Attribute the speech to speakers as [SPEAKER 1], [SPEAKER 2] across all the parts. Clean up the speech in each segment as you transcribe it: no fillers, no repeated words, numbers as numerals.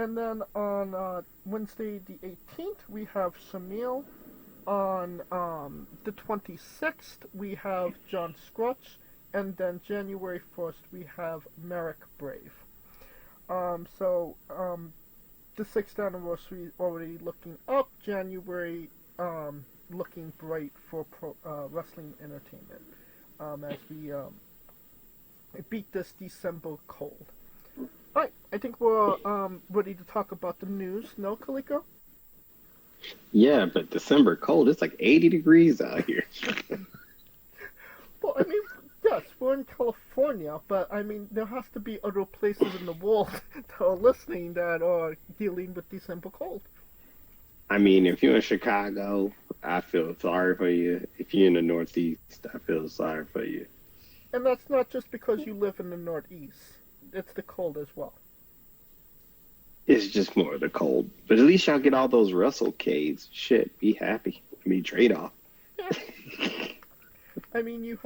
[SPEAKER 1] And then on Wednesday the 18th, we have Shamil. On the 26th, we have John Scrutch. And then January 1st, we have Merrick Brave. The 6th anniversary already looking up. January looking bright for wrestling entertainment as we beat this December cold. Alright, I think we're ready to talk about the news. No, Kaliko?
[SPEAKER 2] Yeah, but December cold. It's like 80 degrees out here.
[SPEAKER 1] Well, I mean, yes, we're in California, but I mean, there has to be other places in the world that are listening that are dealing with December cold.
[SPEAKER 2] I mean, if you're in Chicago, I feel sorry for you. If you're in the Northeast, I feel sorry for you.
[SPEAKER 1] And that's not just because you live in the Northeast. It's the cold as well.
[SPEAKER 2] It's just more of the cold. But at least y'all get all those Russell Cades. Shit, be happy. I mean, trade off.
[SPEAKER 1] Yeah. I mean, you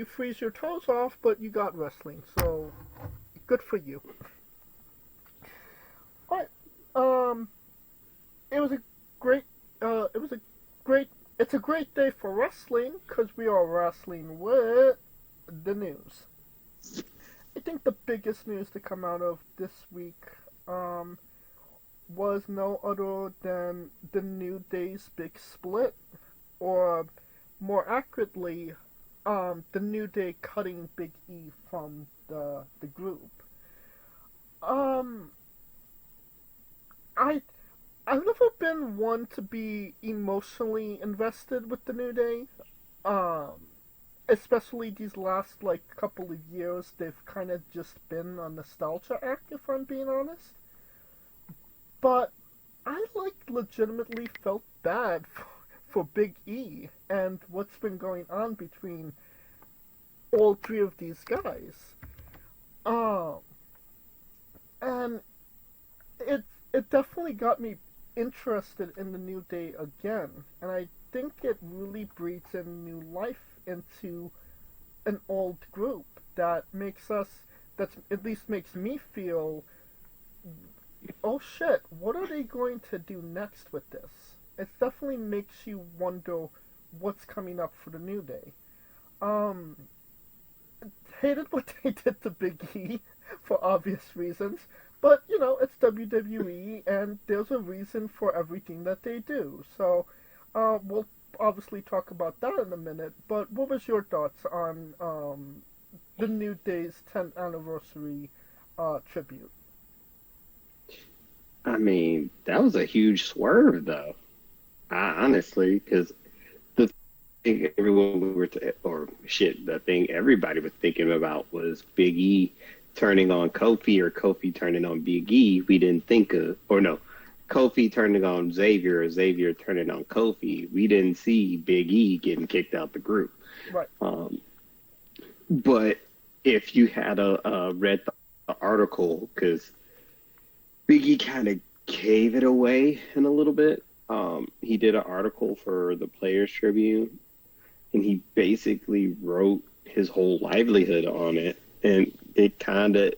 [SPEAKER 1] freeze your toes off, but you got wrestling, so good for you. Alright, it was a great, it's a great day for wrestling, because we are wrestling with the news. I think the biggest news to come out of this week, was no other than the New Day's big split, or more accurately, the New Day cutting Big E from the group. Um, I I've never been one to be emotionally invested with the New Day. Um, Especially these last like couple of years, they've kind of just been a nostalgia act, if I'm being honest. But I like legitimately felt bad for Big E and what's been going on between all three of these guys. Um, and it it definitely got me interested in the New Day again, and I think it really breathes in new life into an old group that at least makes me feel, oh shit, what are they going to do next with this? It definitely makes you wonder what's coming up for the New Day. Um, Hated what they did to Big E for obvious reasons, but you know, it's WWE and there's a reason for everything that they do. So, we'll obviously talk about that in a minute, but what was your thoughts on the New Day's 10th anniversary tribute?
[SPEAKER 2] I mean, that was a huge swerve, though. Honestly, because the thing everyone were, or shit, the thing everybody was thinking about was Big E turning on Kofi or Kofi turning on Big E. We didn't think of, or no, Kofi turning on Xavier or Xavier turning on Kofi. We didn't see Big E getting kicked out the group.
[SPEAKER 1] Right.
[SPEAKER 2] But if you had read the article, because Big E kind of gave it away in a little bit. He did an article for the Players Tribune, and he basically wrote his whole livelihood on it, and it kind of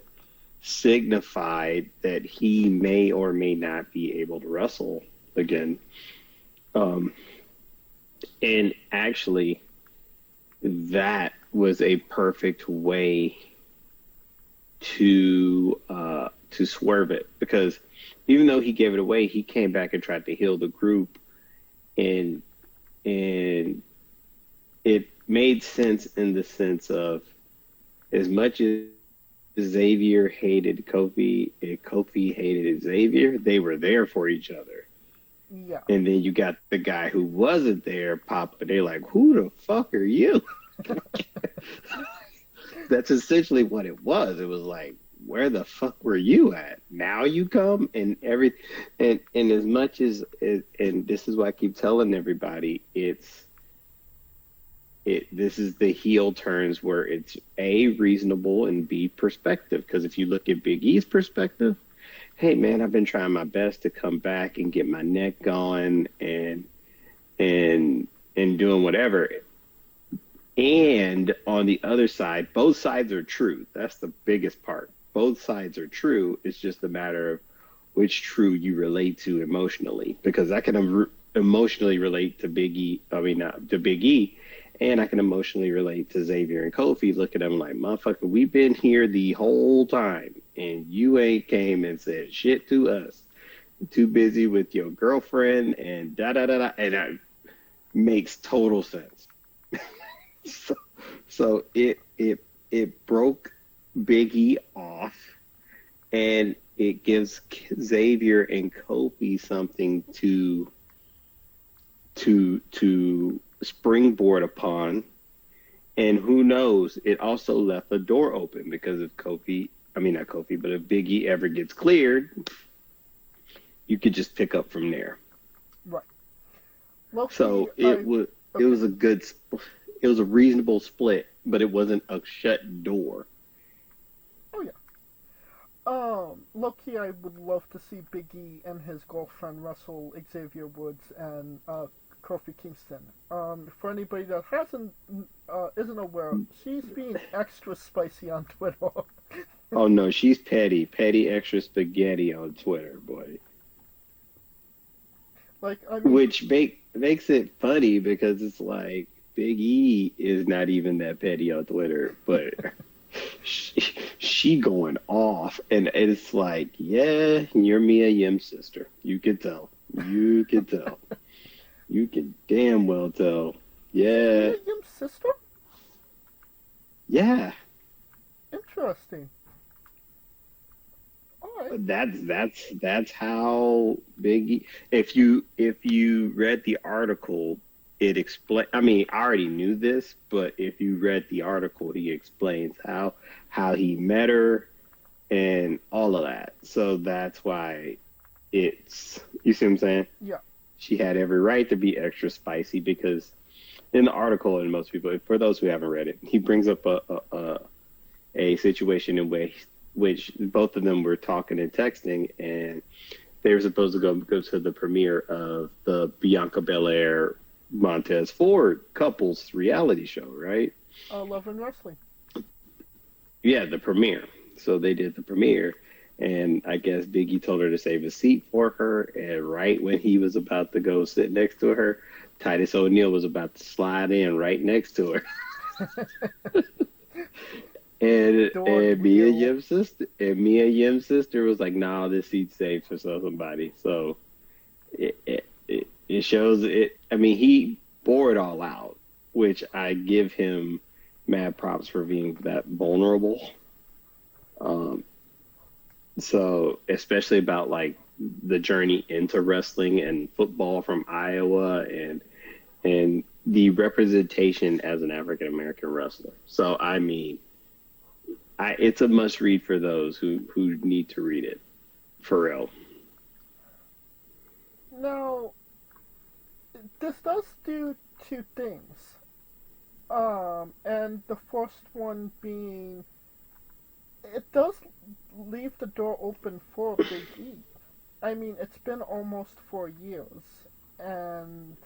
[SPEAKER 2] signified that he may or may not be able to wrestle again. And actually, that was a perfect way to swerve it, because even though he gave it away, he came back and tried to heal the group, and it made sense in the sense of, as much as Xavier hated Kofi and Kofi hated Xavier, they were there for each other.
[SPEAKER 1] Yeah.
[SPEAKER 2] And then you got the guy who wasn't there pop, and they're like, "Who the fuck are you?" That's essentially what it was. It was like, where the fuck were you at? Now you come, and and as much as and this is what I keep telling everybody, this is the heel turns where it's A, reasonable, and B, perspective. Because if you look at Big E's perspective, hey man, I've been trying my best to come back and get my neck going and doing whatever. And on the other side, both sides are true. That's the biggest part. Both sides are true. It's just a matter of which true you relate to emotionally, because I can emotionally relate to Big E. I mean, not to Big E, and I can emotionally relate to Xavier and Kofi. Look at them like, motherfucker, we've been here the whole time, and you ain't came and said shit to us. Too busy with your girlfriend and da da da da, and that makes total sense. So, so it broke Biggie off, and it gives Xavier and Kofi something to springboard upon. And who knows? It also left a door open because if Kofi, I mean not Kofi, but if Biggie ever gets cleared, you could just pick up from there.
[SPEAKER 1] Right. Loki,
[SPEAKER 2] So it
[SPEAKER 1] okay.
[SPEAKER 2] was a good it was a reasonable split, but it wasn't a shut door.
[SPEAKER 1] Oh yeah. Loki, I would love to see Biggie and his girlfriend wrestle Xavier Woods and Kofi Kingston. For anybody that hasn't isn't aware, she's being extra spicy on Twitter.
[SPEAKER 2] Oh no, she's petty extra spaghetti on Twitter, boy.
[SPEAKER 1] Like, I mean,
[SPEAKER 2] Which makes it funny because it's like Big E is not even that petty on Twitter, but she going off, and it's like, yeah, you're Mia Yim's sister. You could tell. You could tell. You can damn well tell. Yeah,
[SPEAKER 1] Mia Yim's sister?
[SPEAKER 2] yeah.
[SPEAKER 1] Interesting. All right.
[SPEAKER 2] That's how Biggie. If you read the article, it explain. I mean, I already knew this, but if you read the article, he explains how he met her and all of that. So that's why it's, you see what I'm saying?
[SPEAKER 1] Yeah.
[SPEAKER 2] She had every right to be extra spicy because in the article, and most people, for those who haven't read it, he brings up a situation in which both of them were talking and texting, and they were supposed to go to the premiere of the Bianca Belair Montez Ford couples reality show, right?
[SPEAKER 1] Love and Wrestling.
[SPEAKER 2] Yeah, the premiere. So they did the premiere, and I guess Biggie told her to save a seat for her, and right when he was about to go sit next to her, Titus O'Neil was about to slide in right next to her. And
[SPEAKER 1] Dog
[SPEAKER 2] Mia
[SPEAKER 1] wheel.
[SPEAKER 2] Yim's sister was like, "Nah, this seat's safe for somebody." So it shows it. I mean, he bore it all out, which I give him mad props for being that vulnerable. Um, so especially about like the journey into wrestling and football from Iowa and the representation as an African American wrestler. So I mean, it's a must read for those who need to read it for real.
[SPEAKER 1] Now, this does do two things. And the first one being, it does leave the door open for Big E. I mean, it's been almost 4 years, and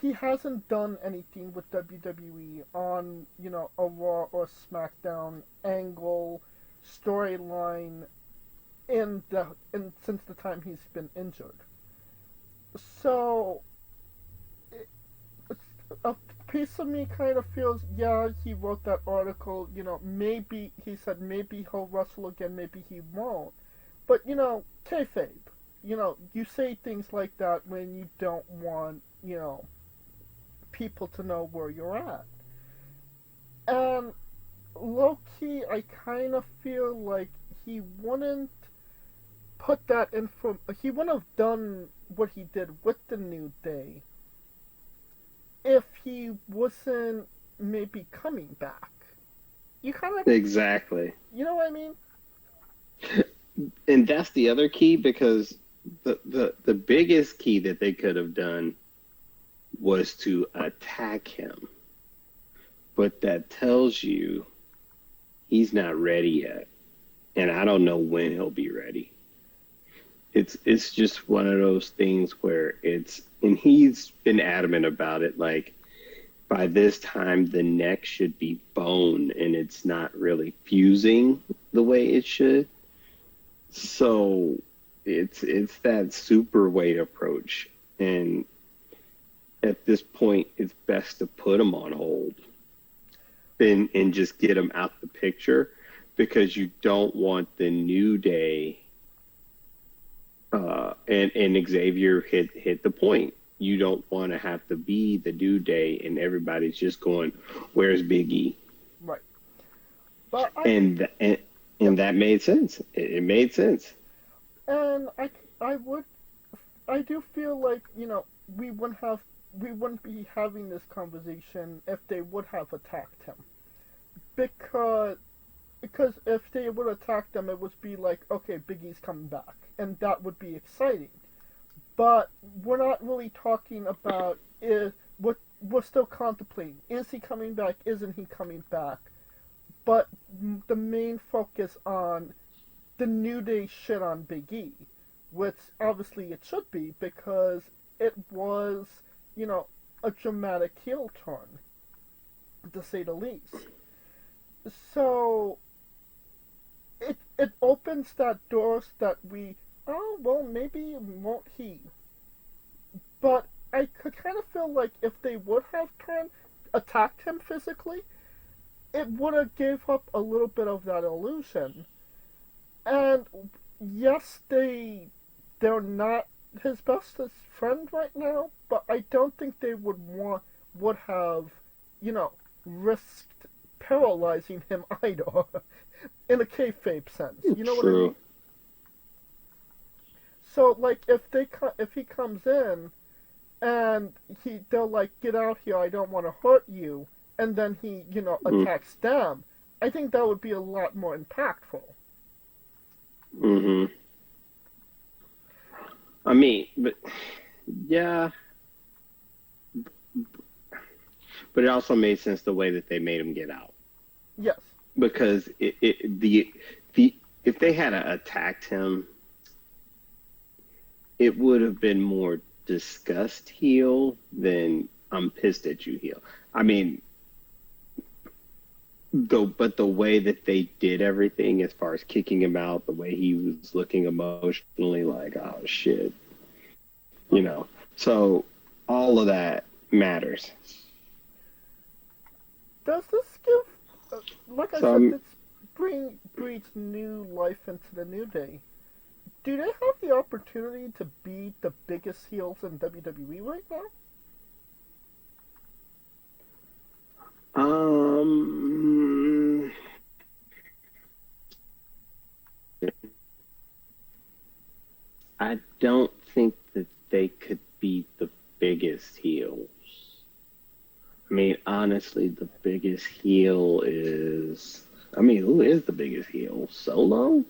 [SPEAKER 1] he hasn't done anything with WWE on, a Raw or SmackDown angle, storyline in since the time he's been injured. So a piece of me kind of feels, yeah, he wrote that article, maybe he said maybe he'll wrestle again, maybe he won't. But, kayfabe. You say things like that when you don't want, people to know where you're at. And low key, I kind of feel like he wouldn't put that in for. He wouldn't have done what he did with the New Day if he wasn't maybe coming back. You kind of,
[SPEAKER 2] Exactly.
[SPEAKER 1] you know what I mean?
[SPEAKER 2] And that's the other key because the biggest key that they could have done was to attack him. But that tells you he's not ready yet. And I don't know when he'll be ready. It's just one of those things where and he's been adamant about it, like by this time the neck should be bone and it's not really fusing the way it should. So it's that super weight approach, and at this point, it's best to put them on hold and just get them out the picture because you don't want the New Day and Xavier hit the point. You don't want to have to be the New Day and everybody's just going, "Where's Big E?"
[SPEAKER 1] Right. But
[SPEAKER 2] And
[SPEAKER 1] yep.
[SPEAKER 2] that made sense. It made sense.
[SPEAKER 1] And I would, I do feel like, we wouldn't be having this conversation if they would have attacked him. Because, because if they would attack them, it would be like, okay, Big E's coming back. And that would be exciting. But we're not really talking about we're still contemplating. Is he coming back? Isn't he coming back? But the main focus on the New Day shit on Big E, which obviously it should be because it was, you know, a dramatic heel turn, to say the least. So it opens that doors that we, oh well, maybe won't he, but I could kind of feel like if they would have turned attacked him physically, it would have gave up a little bit of that illusion. And yes, they're not his bestest friend right now, but I don't think they would have, you know, risked paralyzing him either, in a kayfabe sense. You know what I
[SPEAKER 2] True.
[SPEAKER 1] mean? So like if he comes in and they're like, get out here, I don't want to hurt you, and then he,
[SPEAKER 2] Mm,
[SPEAKER 1] attacks them. I think that would be a lot more impactful.
[SPEAKER 2] hmm I mean, but yeah, but it also made sense the way that they made him get out
[SPEAKER 1] Yes.
[SPEAKER 2] because the if they had attacked him, it would have been more disgust heel than I'm pissed at you heel. I mean, though, but the way that they did everything, as far as kicking him out, the way he was looking emotionally, like, oh shit, you know. So all of that matters.
[SPEAKER 1] Does this give, like I
[SPEAKER 2] So
[SPEAKER 1] said, this breeds new life into the New Day? Do they have the opportunity to be the biggest heels in WWE right now?
[SPEAKER 2] um, I don't think that they could be the biggest heels. I mean, honestly, the biggest heel is. I mean, who is the biggest heel? Solo?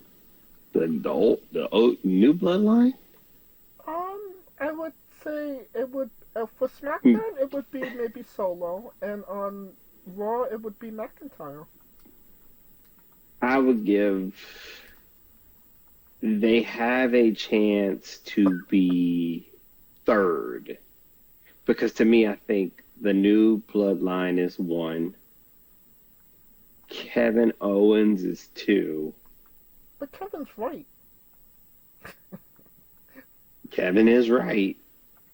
[SPEAKER 2] The new bloodline?
[SPEAKER 1] I would say it would for
[SPEAKER 2] Hmm.
[SPEAKER 1] SmackDown it would be maybe Solo, and on Raw it would be McIntyre.
[SPEAKER 2] I would give. They have a chance to be third because to me, I think the new bloodline is one. Kevin Owens is two.
[SPEAKER 1] But Kevin's right.
[SPEAKER 2] Kevin is right.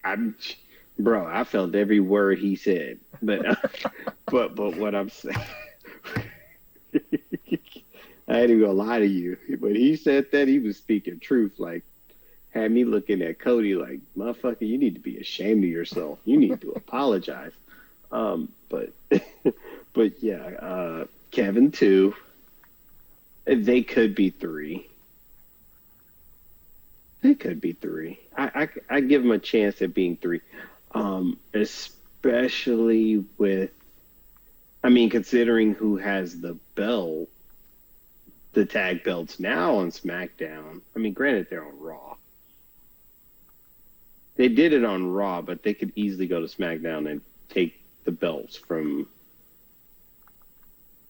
[SPEAKER 2] I'm, bro. I felt every word he said, but but what I'm saying, I ain't even gonna lie to you. When he said that, he was speaking truth. Like had me looking at Cody like, motherfucker, you need to be ashamed of yourself. You need to apologize. But but yeah, Kevin two. They could be three. They could be three. I give them a chance at being three, especially with. I mean, considering who has the belt, the tag belts now on SmackDown. I mean, granted they're on Raw. They did it on Raw, but they could easily go to SmackDown and take the belts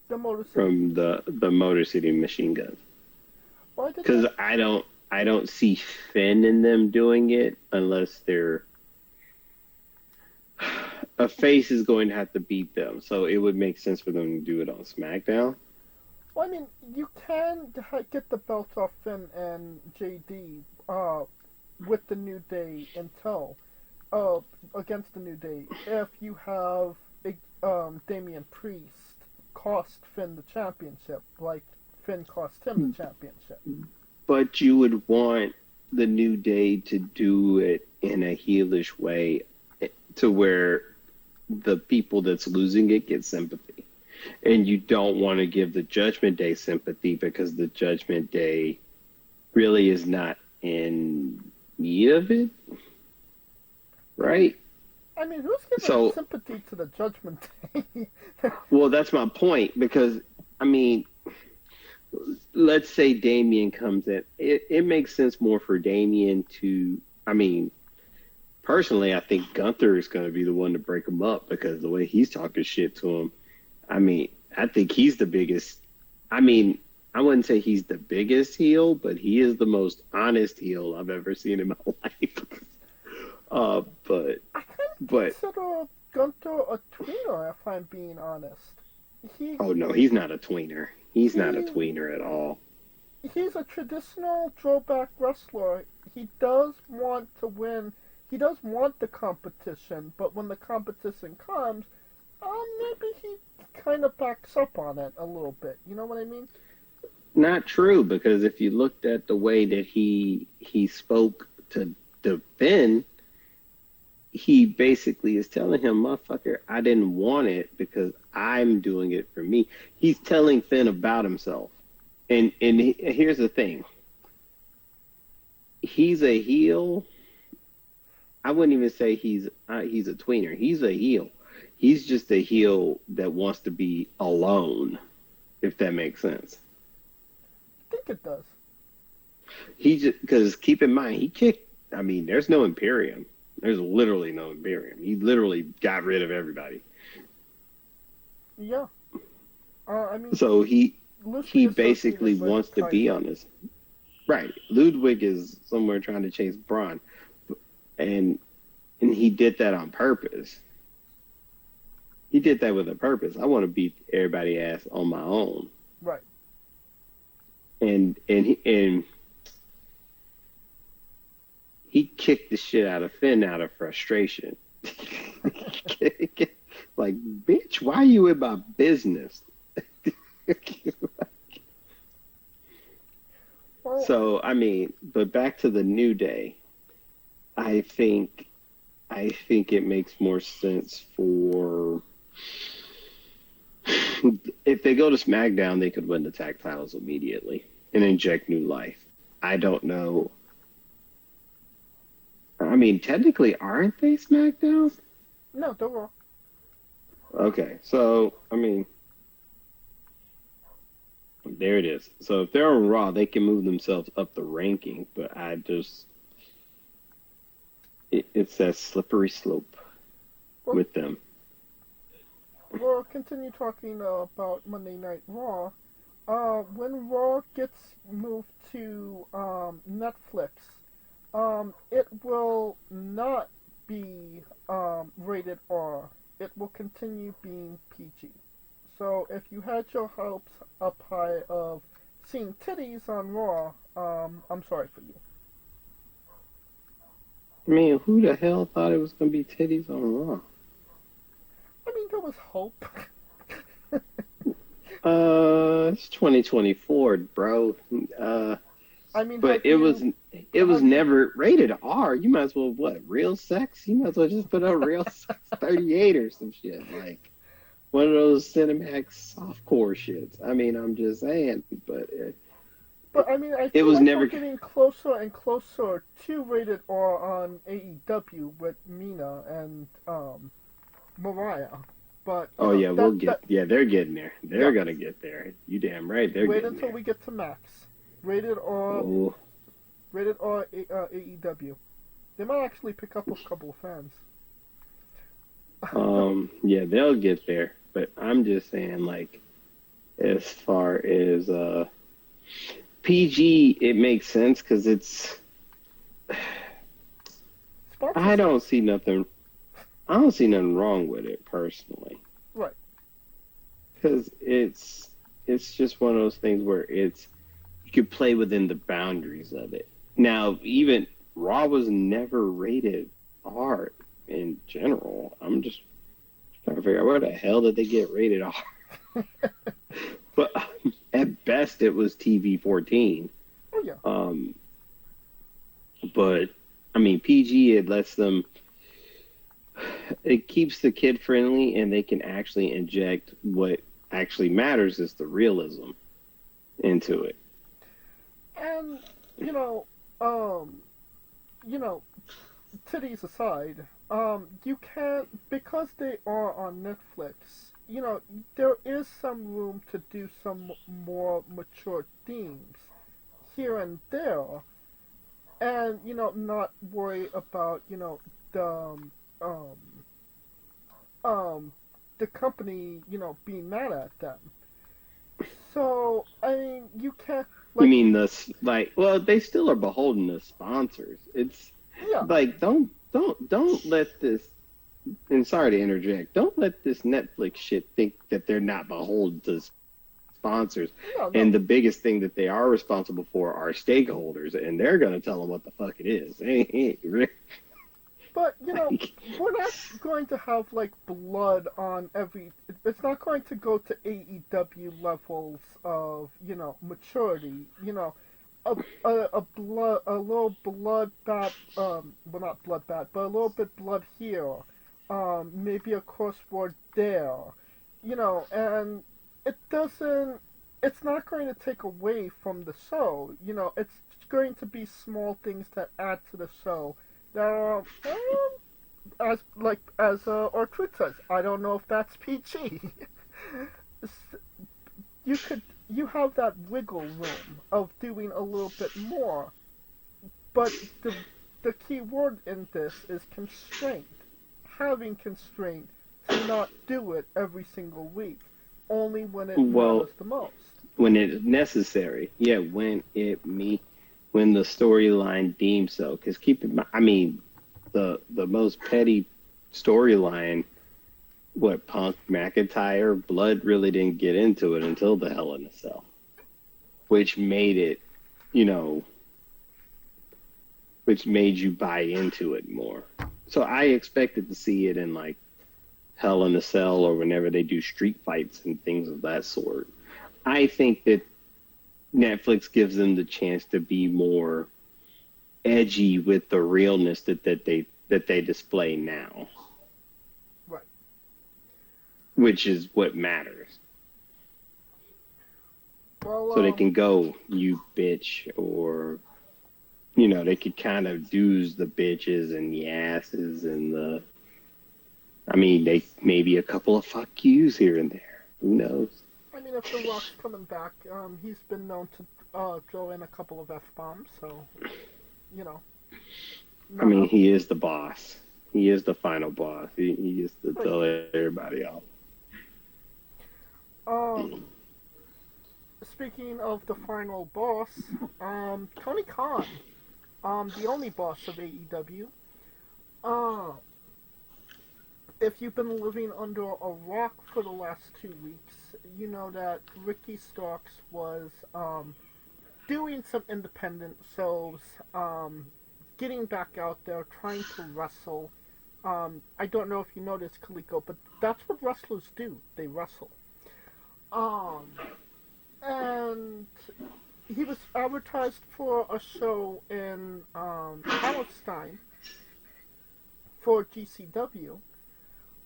[SPEAKER 1] The Motor City.
[SPEAKER 2] from the Motor City Machine Guns.
[SPEAKER 1] Why did
[SPEAKER 2] Because
[SPEAKER 1] they?
[SPEAKER 2] I don't see Finn in them doing it unless they're a face is going to have to beat them. So it would make sense for them to do it on SmackDown.
[SPEAKER 1] Well, I mean, you can get the belt off Finn and JD with the New Day until uh, against the New Day if you have Damian Priest cost Finn the championship, like Finn cost him the championship.
[SPEAKER 2] But you would want the New Day to do it in a heelish way to where the people that's losing it get sympathy. And you don't want to give the Judgment Day sympathy because the Judgment Day really is not in need of it, right?
[SPEAKER 1] I mean, who's giving
[SPEAKER 2] So,
[SPEAKER 1] sympathy to the Judgment Day?
[SPEAKER 2] well, that's my point because, I mean, let's say Damien comes in. It makes sense more for Damien to, I mean, personally, I think Gunther is going to be the one to break him up because the way he's talking shit to him, I mean, I think he's the biggest. I mean, I wouldn't say he's the biggest heel, but he is the most honest heel I've ever seen in my life. uh, but
[SPEAKER 1] I kind of
[SPEAKER 2] but
[SPEAKER 1] consider Gunther a tweener, if I'm being honest. He
[SPEAKER 2] oh no, he's not a tweener. He's not a
[SPEAKER 1] he
[SPEAKER 2] tweener at all.
[SPEAKER 1] he's a traditional throwback wrestler. He does want to win. He does want the competition, but when the competition comes, maybe he kind of backs up on it a little bit. You know what I mean?
[SPEAKER 2] Not true because if you looked at the way that he spoke to Finn, he basically is telling him, motherfucker, I didn't want it because I'm doing it for me. He's telling Finn about himself. And here's the thing. He's a heel. I wouldn't even say he's a tweener. He's a heel. He's just a heel that wants to be alone, if that makes sense.
[SPEAKER 1] I think it does.
[SPEAKER 2] He just because keep in mind he kicked. I mean, there's no Imperium. There's literally no Imperium. He literally got rid of everybody.
[SPEAKER 1] Yeah. I mean,
[SPEAKER 2] So he
[SPEAKER 1] loosely
[SPEAKER 2] basically
[SPEAKER 1] associated with
[SPEAKER 2] wants to be
[SPEAKER 1] Kaiser.
[SPEAKER 2] on this. Right. Ludwig is somewhere trying to chase Braun, and he did that on purpose. He did that with a purpose. I want to beat everybody ass on my own.
[SPEAKER 1] Right.
[SPEAKER 2] And he kicked the shit out of Finn out of frustration. Like, bitch, why are you in my business?
[SPEAKER 1] Well,
[SPEAKER 2] So, I mean, but back to the New Day. I think it makes more sense for if they go to SmackDown, they could win the tag titles immediately and inject new life. I don't know. I mean, technically, aren't they SmackDown?
[SPEAKER 1] no, don't worry.
[SPEAKER 2] Okay, so I mean, there it is. So if they're on Raw, they can move themselves up the ranking. But I just, it's that slippery slope
[SPEAKER 1] Well,
[SPEAKER 2] with them.
[SPEAKER 1] we'll continue talking about Monday Night Raw. When Raw gets moved to Netflix, it will not be rated R. It will continue being PG. So if you had your hopes up high of seeing titties on Raw, I'm sorry for you.
[SPEAKER 2] I mean, who the hell thought it was gonna be titties on Raw?
[SPEAKER 1] I mean, there was hope.
[SPEAKER 2] It's 2024, bro.
[SPEAKER 1] I mean,
[SPEAKER 2] But it was
[SPEAKER 1] have you,
[SPEAKER 2] never rated R. You might as well what? Real sex? You might as well just put out real sex 38 or some shit like one of those Cinemax softcore shits. I mean, I'm just saying, but
[SPEAKER 1] but I mean, I
[SPEAKER 2] it
[SPEAKER 1] feel
[SPEAKER 2] was
[SPEAKER 1] like we're
[SPEAKER 2] never.
[SPEAKER 1] getting closer and closer to rated R on AEW with Mina and Mariah. But you
[SPEAKER 2] Oh
[SPEAKER 1] know
[SPEAKER 2] yeah, we'll
[SPEAKER 1] that
[SPEAKER 2] get. Yeah, they're getting there. They're
[SPEAKER 1] yeah.
[SPEAKER 2] gonna get there. You damn right, they're
[SPEAKER 1] Wait
[SPEAKER 2] getting
[SPEAKER 1] until
[SPEAKER 2] there.
[SPEAKER 1] we get to Max. Rated R,
[SPEAKER 2] Oh,
[SPEAKER 1] rated R AEW. They might actually pick up a couple of fans.
[SPEAKER 2] yeah, they'll get there. But I'm just saying, like, as far as PG, it makes sense because it's. I don't
[SPEAKER 1] Sponsorships.
[SPEAKER 2] see nothing. I don't see nothing wrong with it personally
[SPEAKER 1] Right.
[SPEAKER 2] because it's just one of those things where it's you could play within the boundaries of it. Now, even Raw was never rated R in general. I'm just trying to figure out where the hell did they get rated R? But at best, it was TV 14.
[SPEAKER 1] Oh yeah.
[SPEAKER 2] Um, but I mean, PG, it lets them, it keeps the kid friendly, and they can actually inject what actually matters is the realism into it.
[SPEAKER 1] And you know, um, you know, titties aside, you can't because they are on Netflix. You know, there is some room to do some more mature themes here and there, and not worry about the um um the company being mad at them. So I mean, you can't
[SPEAKER 2] You
[SPEAKER 1] like
[SPEAKER 2] mean this like well, they still are beholden to sponsors. It's
[SPEAKER 1] yeah
[SPEAKER 2] like don't let this and sorry to interject, don't let this Netflix shit think that they're not beholden to sponsors.
[SPEAKER 1] no
[SPEAKER 2] And
[SPEAKER 1] no.
[SPEAKER 2] the biggest thing that they are responsible for are stakeholders, and they're going to tell them what the fuck it is.
[SPEAKER 1] But
[SPEAKER 2] Like,
[SPEAKER 1] we're not going to have like blood on every. It's not going to go to AEW levels of maturity. A a little blood bat well, not blood bat, but a little bit blood here, maybe a crossword there, and it doesn't. It's not going to take away from the show. It's going to be small things that add to the show that are as Ortrude says. I don't know if that's PG. you could you have that wiggle room of doing a little bit more, but the key word in this is constraint. Having constraint to not do it every single week, only when it
[SPEAKER 2] well,
[SPEAKER 1] matters the most.
[SPEAKER 2] when it's necessary, yeah, when the storyline deems so. Because keep in mind, I mean, the most petty storyline, what Punk McIntyre, Blood really didn't get into it until the Hell in a Cell, which made it, you know, which made you buy into it more. So I expected to see it in like Hell in a Cell or whenever they do street fights and things of that sort. I think that Netflix gives them the chance to be more edgy with the realness that they display now,
[SPEAKER 1] Right.
[SPEAKER 2] which is what matters.
[SPEAKER 1] Well,
[SPEAKER 2] So they can go, you bitch, or they could kind of use the bitches and the asses and the. I mean, they maybe a couple of fuck yous here and there. Who knows?
[SPEAKER 1] I mean, if The Rock's coming back, he's been known to throw in a couple of f bombs, so you know,
[SPEAKER 2] I
[SPEAKER 1] not
[SPEAKER 2] mean,
[SPEAKER 1] up.
[SPEAKER 2] he is the boss. He is the final boss. He gets to
[SPEAKER 1] Oh yeah.
[SPEAKER 2] tell everybody off.
[SPEAKER 1] Um, Speaking of the final boss, Tony Khan, the only boss of AEW. Uh, if you've been living under a rock for the last 2 weeks, you know that Ricky Starks was doing some independent shows, getting back out there, trying to wrestle. I don't know if you know this, Kaliko, but that's what wrestlers do. They wrestle. Um, and he was advertised for a show in Palestine for GCW.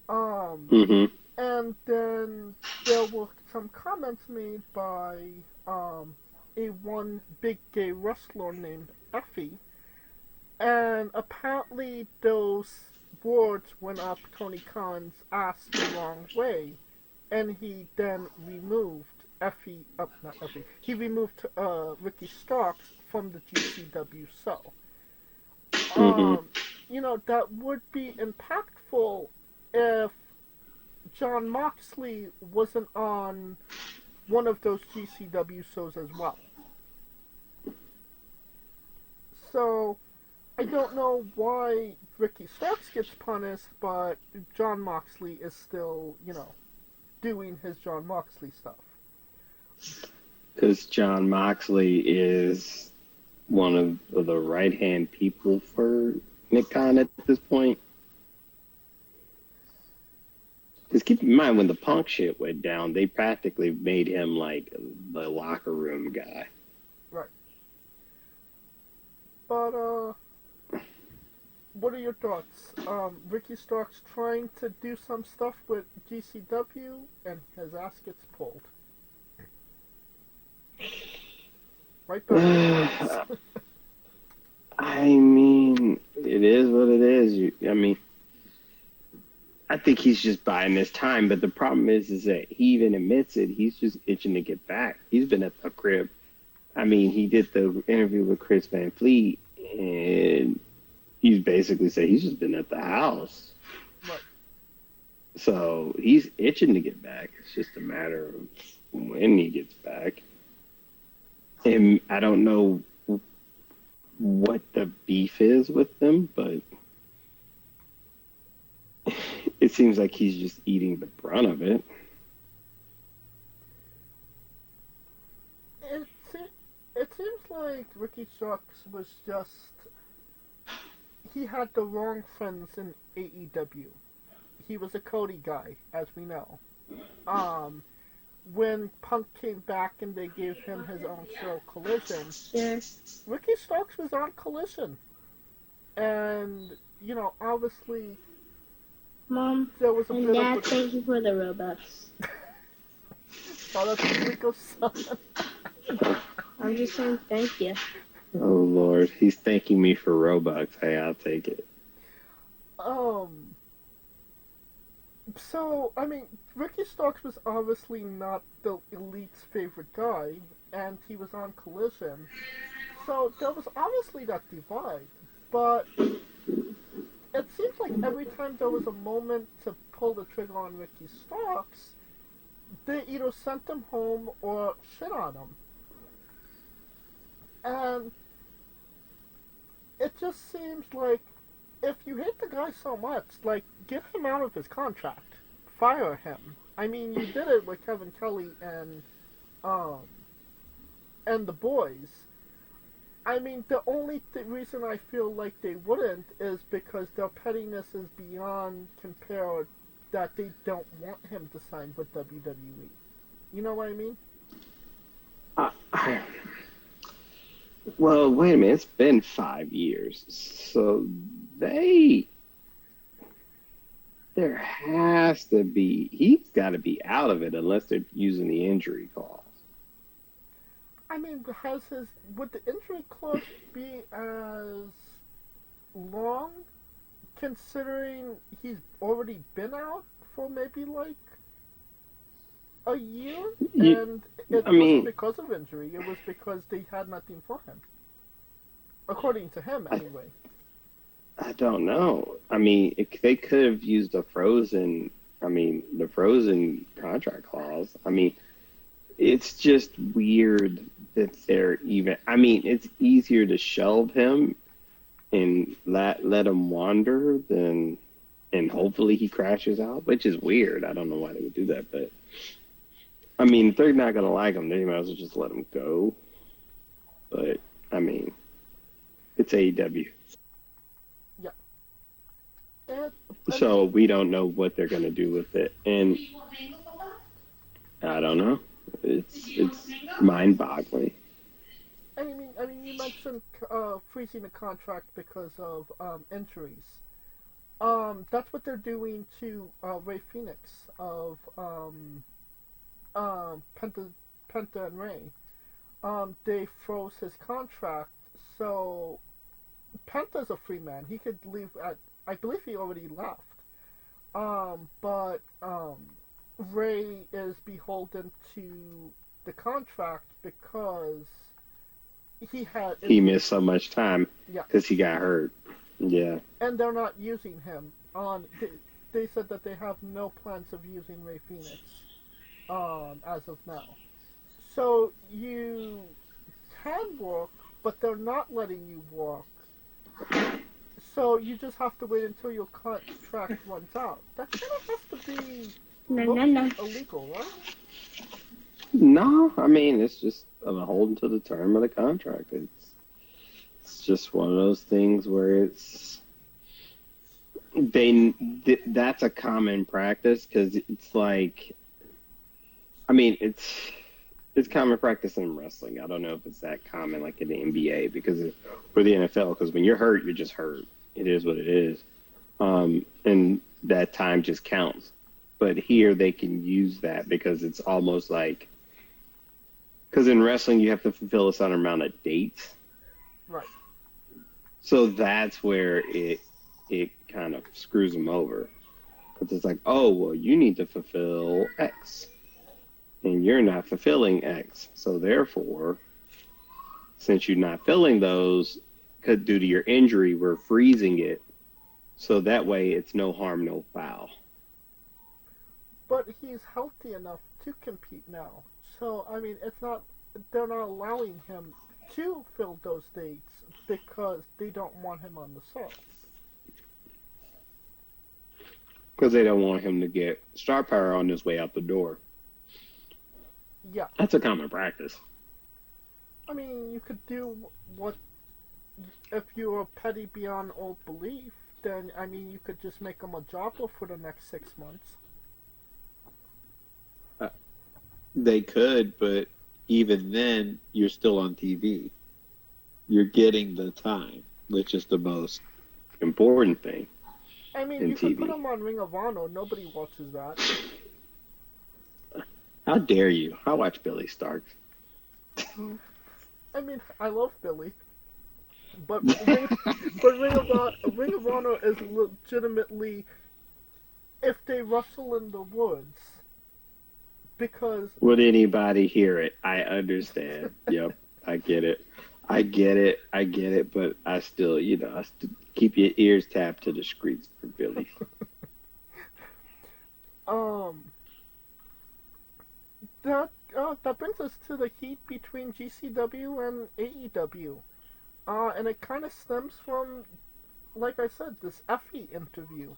[SPEAKER 1] Um,
[SPEAKER 2] Hmm.
[SPEAKER 1] and then there were some comments made by a one big gay wrestler named Effie, and apparently those words went up Tony Khan's ass the wrong way, and he then removed Effie, not Effie, he removed Ricky Starks from the GCW show.
[SPEAKER 2] Hmm.
[SPEAKER 1] Um, that would be impactful if John Moxley wasn't on one of those GCW shows as well. So I don't know why Ricky Starks gets punished, but John Moxley is still, doing his John Moxley stuff.
[SPEAKER 2] Because John Moxley is one of the right hand people for Nick Khan at this point. Because keep in mind, when the Punk shit went down, they practically made him like the locker room guy.
[SPEAKER 1] Right. But what are your thoughts? Ricky Starks trying to do some stuff with GCW and his ass gets pulled. Right back.
[SPEAKER 2] I mean, it is what it is. I mean, I think he's just buying his time. But the problem is that he even admits it. He's just itching to get back. He's been at the crib. I mean, he did the interview with Chris Van Fleet, and he's basically said he's just been at the house.
[SPEAKER 1] Right.
[SPEAKER 2] So he's itching to get back. It's just a matter of when he gets back. And I don't know what the beef is with them, but it seems like he's just eating the brunt of it.
[SPEAKER 1] It seems like Ricky Starks was just... He had the wrong friends in AEW. He was a Cody guy, as we know. When Punk came back and they gave him his own show, Collision, Ricky Starks was on Collision. And, you know, obviously...
[SPEAKER 3] Mom
[SPEAKER 1] there was a
[SPEAKER 3] and
[SPEAKER 1] bit
[SPEAKER 3] Dad,
[SPEAKER 1] of a...
[SPEAKER 3] thank you for the Robux.
[SPEAKER 1] Shout out to Rico's son.
[SPEAKER 3] I'm just saying thank you.
[SPEAKER 2] Oh, Lord. He's thanking me for Robux. Hey, I'll take it.
[SPEAKER 1] So, I mean, Ricky Starks was obviously not the Elite's favorite guy, and he was on Collision. So, there was obviously that divide. But it seems like every time there was a moment to pull the trigger on Ricky Starks, they either sent him home or shit on him. And it just seems like if you hate the guy so much, like, get him out of his contract. Fire him. I mean, you did it with Kevin Kelly and the boys. I mean, the only reason I feel like they wouldn't is because their pettiness is beyond compare that they don't want him to sign with WWE. You know what I mean?
[SPEAKER 2] Well, wait a minute. It's been 5 years. So there has to be, he's got to be out of it unless they're using the injury clause.
[SPEAKER 1] I mean, would the injury clause be as long, considering he's already been out for maybe like a year? And it wasn't because of injury, it was because they had nothing for him. According to him, anyway.
[SPEAKER 2] I don't know. I mean, they could have used the frozen contract clause. I mean, it's just weird that they're even. I mean, it's easier to shelve him and let him wander than, and hopefully he crashes out, which is weird. I don't know why they would do that, but I mean, if they're not gonna like him, they might as well just let him go. But I mean, it's AEW.
[SPEAKER 1] Yeah.
[SPEAKER 2] So we don't know what they're gonna do with it, and I don't know. It's mind-boggling.
[SPEAKER 1] I mean, you mentioned freezing the contract because of injuries. That's what they're doing to Ray Phoenix of Penta and Ray. They froze his contract, so Penta's a free man. He could leave I believe he already left. But Ray is beholden to the contract because he
[SPEAKER 2] missed so much time because he got hurt. Yeah.
[SPEAKER 1] And they're not using him on. They said that they have no plans of using Ray Phoenix as of now. So you can work, but they're not letting you work. So you just have to wait until your contract runs out. That kind of has to be illegal, right?
[SPEAKER 2] No, I mean it's just holding to the term of the contract. It's just one of those things where that's a common practice because it's like I mean it's common practice in wrestling. I don't know if it's that common like in the NBA or the NFL because when you're hurt, you're just hurt. It is what it is, and that time just counts. But here they can use that because it's almost like because in wrestling you have to fulfill a certain amount of dates.
[SPEAKER 1] Right.
[SPEAKER 2] So that's where it kind of screws them over. Because it's like, oh, well, you need to fulfill X, and you're not fulfilling X. So therefore, since you're not filling those, due to your injury, we're freezing it. So that way, it's no harm, no foul.
[SPEAKER 1] But he's healthy enough to compete now. So I mean, it's not they're not allowing him to fill those dates because they don't want him on the show.
[SPEAKER 2] Because they don't want him to get star power on his way out the door.
[SPEAKER 1] Yeah.
[SPEAKER 2] That's a common practice.
[SPEAKER 1] I mean, you could do what if you were petty beyond all belief. Then I mean, you could just make him a jobber for the next 6 months.
[SPEAKER 4] They could, but even then, you're still on TV. You're getting the time, which is the most
[SPEAKER 2] important thing.
[SPEAKER 1] I mean, you could put him on Ring of Honor. Nobody watches that.
[SPEAKER 2] How dare you? I watch Billy Stark.
[SPEAKER 1] I mean, I love Billy. But Ring of Honor is legitimately if they wrestle in the woods. Because
[SPEAKER 2] would anybody hear it? I understand. Yep, I get it. But I still, keep your ears tapped to the streets for Billy.
[SPEAKER 1] That brings us to the heat between GCW and AEW. And it kind of stems from, like I said, this Effie interview.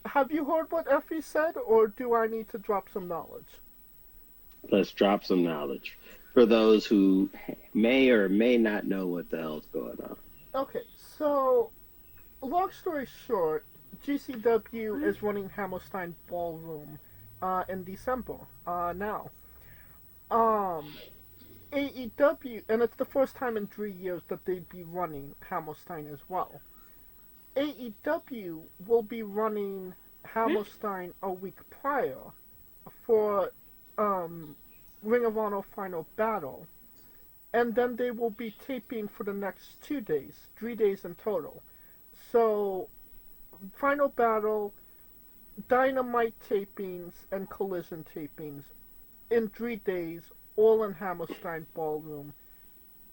[SPEAKER 1] Have you heard what Effie said, or do I need to drop some knowledge?
[SPEAKER 2] Let's drop some knowledge for those who may or may not know what the hell's going on.
[SPEAKER 1] Okay, so, long story short, GCW is running Hammerstein Ballroom in December now. AEW, and it's the first time in 3 years that they'd be running Hammerstein as well. AEW will be running Hammerstein a week prior for Ring of Honor Final Battle, and then they will be taping for the next 2 days, 3 days in total. So, Final Battle, Dynamite tapings, and Collision tapings in 3 days, all in Hammerstein Ballroom,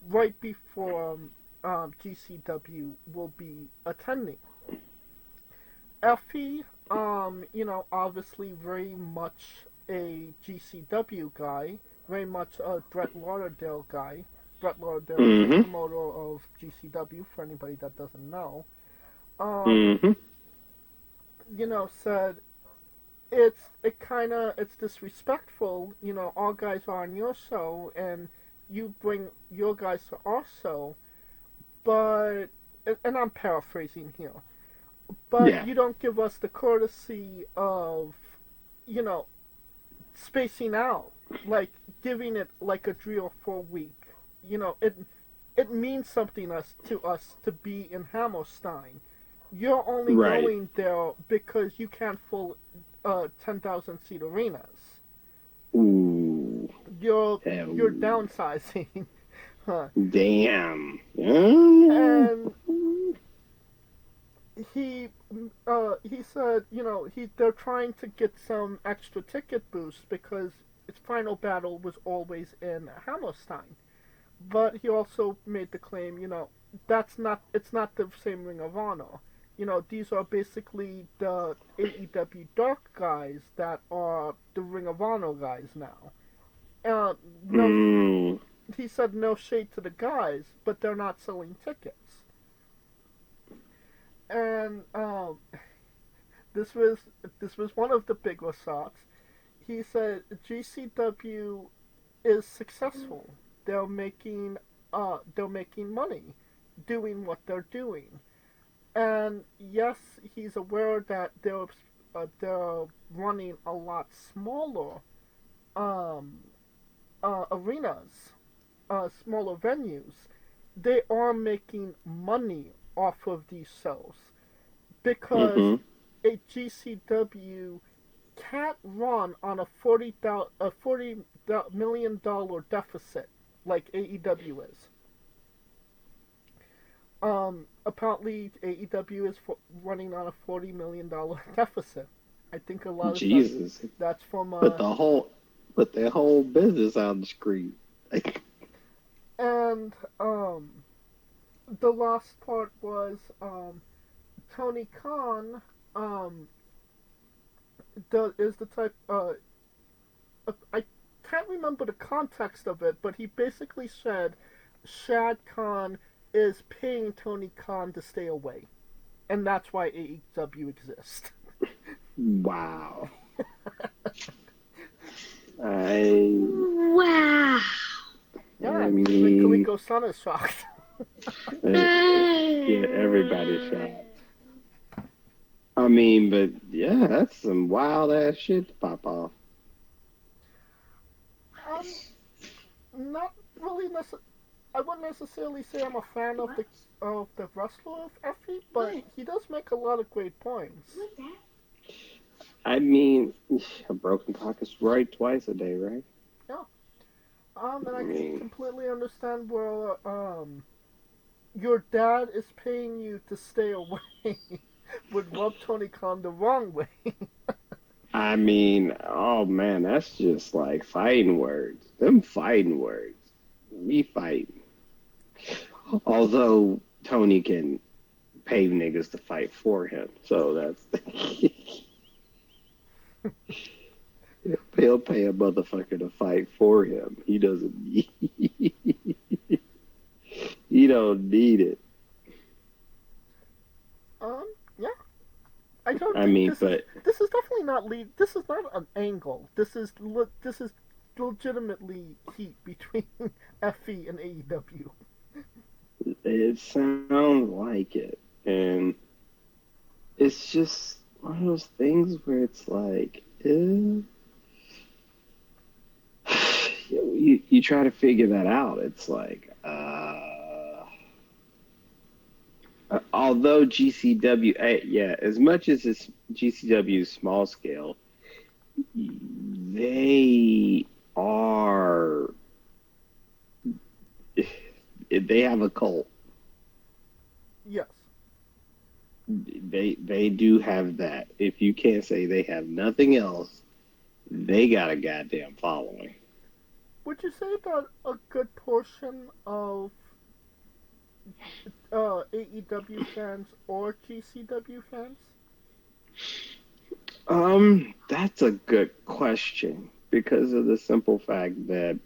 [SPEAKER 1] right before GCW will be attending. Effie, obviously very much a GCW guy, very much a Brett Lauderdale guy. Brett Lauderdale is the promoter of GCW, for anybody that doesn't know. Said it's disrespectful, all guys are on your show and you bring your guys to our show, but, and I'm paraphrasing here, but you don't give us the courtesy of, spacing out, like giving it like a 3 or 4 week. It means something to us to be in Hammerstein. You're only going there because you can't fill 10,000 seat arenas.
[SPEAKER 2] Ooh.
[SPEAKER 1] You're downsizing.
[SPEAKER 2] Damn.
[SPEAKER 1] And he said, they're trying to get some extra ticket boost because its Final Battle was always in Hammerstein. But he also made the claim, it's not the same Ring of Honor. These are basically the AEW Dark guys that are the Ring of Honor guys now. He said no shade to the guys, but they're not selling tickets. And this was one of the big shots. he said GCW is successful. They're making money doing what they're doing. And yes, he's aware that they're running a lot smaller um, arenas, smaller venues. They are making money off of these shows because
[SPEAKER 2] Mm-hmm.
[SPEAKER 1] a GCW can't run on a $40 million deficit like AEW is. Apparently AEW is running on a $40 million deficit. I think a lot of
[SPEAKER 2] Jesus.
[SPEAKER 1] that's from
[SPEAKER 2] Put the whole business on the screen. Like,
[SPEAKER 1] and the last part was Tony Khan is the type I can't remember the context of it, but he basically said Shad Khan is paying Tony Khan to stay away, and that's why AEW exists.
[SPEAKER 2] wow. I
[SPEAKER 3] Wow.
[SPEAKER 1] Yeah,
[SPEAKER 2] I
[SPEAKER 1] even
[SPEAKER 2] mean,
[SPEAKER 1] Kaliko-san is shocked.
[SPEAKER 2] yeah, everybody's shot. I mean, but yeah, that's some wild ass shit to pop off.
[SPEAKER 1] Not really I wouldn't necessarily say I'm a fan of the wrestler of Effie, but he does make a lot of great points.
[SPEAKER 2] I mean, a broken clock is right twice a day, right?
[SPEAKER 1] Yeah. And
[SPEAKER 2] I
[SPEAKER 1] I can
[SPEAKER 2] mean,
[SPEAKER 1] completely understand where your dad is paying you to stay away would rub Tony Khan the wrong way.
[SPEAKER 2] oh man, that's just like fighting words. Them fighting words. We fight. Although Tony can pay niggas to fight for him, so that's he'll pay a motherfucker to fight for him. He doesn't. He don't need it.
[SPEAKER 1] Yeah. I don't
[SPEAKER 2] I
[SPEAKER 1] think
[SPEAKER 2] mean, but
[SPEAKER 1] this is definitely not this is not an angle. This is legitimately heat between FE and AEW.
[SPEAKER 2] it sounds like it, and it's just one of those things where it's like, you try to figure that out. It's like, although GCW, yeah, as much as it's GCW is small scale, they are, they have a cult.
[SPEAKER 1] Yes.
[SPEAKER 2] They do have that. If you can't say they have nothing else, they got a goddamn following.
[SPEAKER 1] Would you say that a good portion of AEW fans or GCW fans?
[SPEAKER 2] That's a good question because of the simple fact that